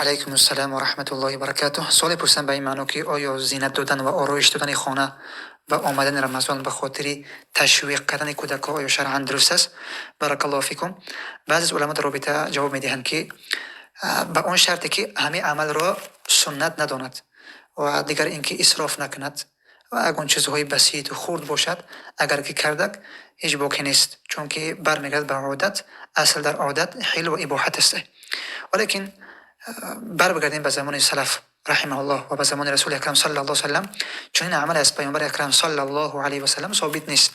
علیکم السلام و رحمت الله و برکاته. سوال پرسیدم به این معنی که آیا زینت دادن و آرایش دادن خانه و آمدن رمضان به خاطر تشویق کردن کودکان آیا شرعاً درست است؟ بارک الله فیکم. بعضی از علما در رابطه جواب میدهند که به آن شرطی که همه عمل را سنت نداند و دیگر اینکه اسراف نکند و اگر چیزهای بسیط و خرد باشد اگر که کردک هیچ باکی نیست، چون که برمیگرد به عادت. اصل در عادت حل و اباحت است. ولیکن برگردیم به زمان سلف رحمه الله و به زمان رسول اکرم صلی الله علیه و سلم، چون این عمل از پیامبر اکرم صلی الله علیه و سلم ثابت نیست.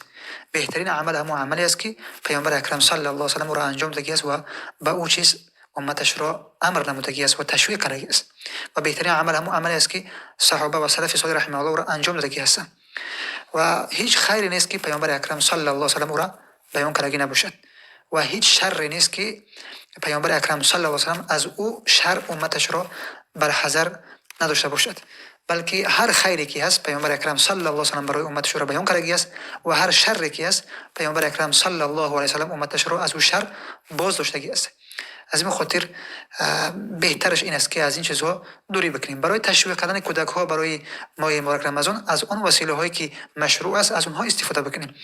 بهترین عمل همون عملی است که پیامبر اکرم صلی الله علیه و سلم را انجام داده است و به او چیز امتش را امر نموده است و تشویق کرده است. و بهترین عمل همون عملی است که صحابه و سلف صالح رحمه الله را انجام داده هستند و هیچ خیری نیست که پیامبر اکرم صلی الله علیه و سلم را بیان کرده نباشد و هیچ شر نیست که پیامبر اکرم صلی الله علیه و سلم از او شر امتش را بر حذر نداشته باشد، بلکه هر خیری که هست پیامبر اکرم صلی الله علیه و سلم برای امتش را بیان کرده است و هر شری که هست پیامبر اکرم صلی الله علیه و سلم امتش را از او شر باز داشته است. از این خاطر بهترش این است که از این چیزها دوری بکنیم. برای تشویق کردن کودک ها برای ماه مبارک رمضان از آن وسیله هایی که مشروع است از اونها استفاده بکنیم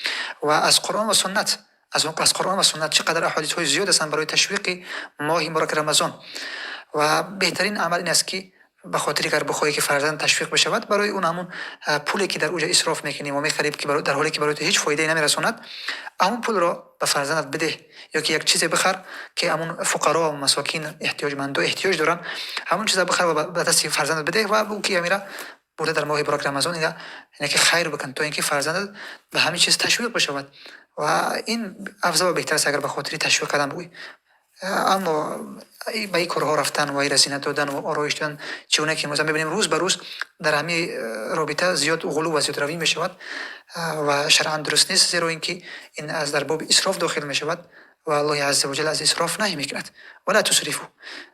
و از قرآن و سنت. از قرآن و سنت چقدر احادیث های زیاد هستند برای تشویق ماه مبارک رمضان و بهترین عمل این است که به خاطر اگر بخواهی که فرزند تشویق بشود برای اون همون پولی که در اوجا اسراف میکنیم و میخریم که در حالی که برای تو هیچ فایده نمیرساند، همون پول را به فرزندت بده یا که یک چیز بخر که همون فقرا و مساکین احتیاجمندان احتیاج دارن، همون چیز بخر و به دست فرزندت بده و او که میره برده در ماه مبارک رمضان اینه که خیر بکن تا اینکه فرزندت به همین چیز تشویق بشود و این افضل و بهتر است اگر به خاطر تشویق کردن بگویی. اما به این کارها رفتن و این رسینت دادن و آرایش دادن چونه که مثلا ببینیم روز به روز در همه رابطه زیاد غلو و زیاد روی می شود و شرعا درست نیست، زیرا اینکه این از در باب اسراف داخل می شود و الله عز و جل از اسراف نهی میکند ولا تسرفوا.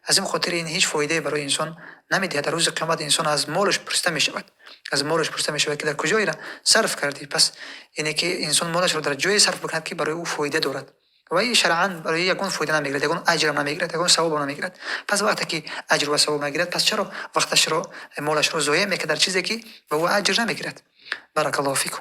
از این خاطر این هیچ فایده برای انسان نمیده. در روز قیامت انسان از مالش پرسیده می شود، از مالش پرسیده می شود که در کجایی را صرف کردی. پس اینه که انسان مالش را در جای صرف بکند که برای او فایده دارد و این شرعاً برای یگان فایده نمیگیرد، یگان اجر نمیگیرد، یگان ثواب نمیگیرد. پس وقتی که اجر و ثواب نمیگیرد پس چرا وقتش را مالش را ضایع میکند در چیزی که به او اجر نمیگیرد؟ بارک الله فیکم.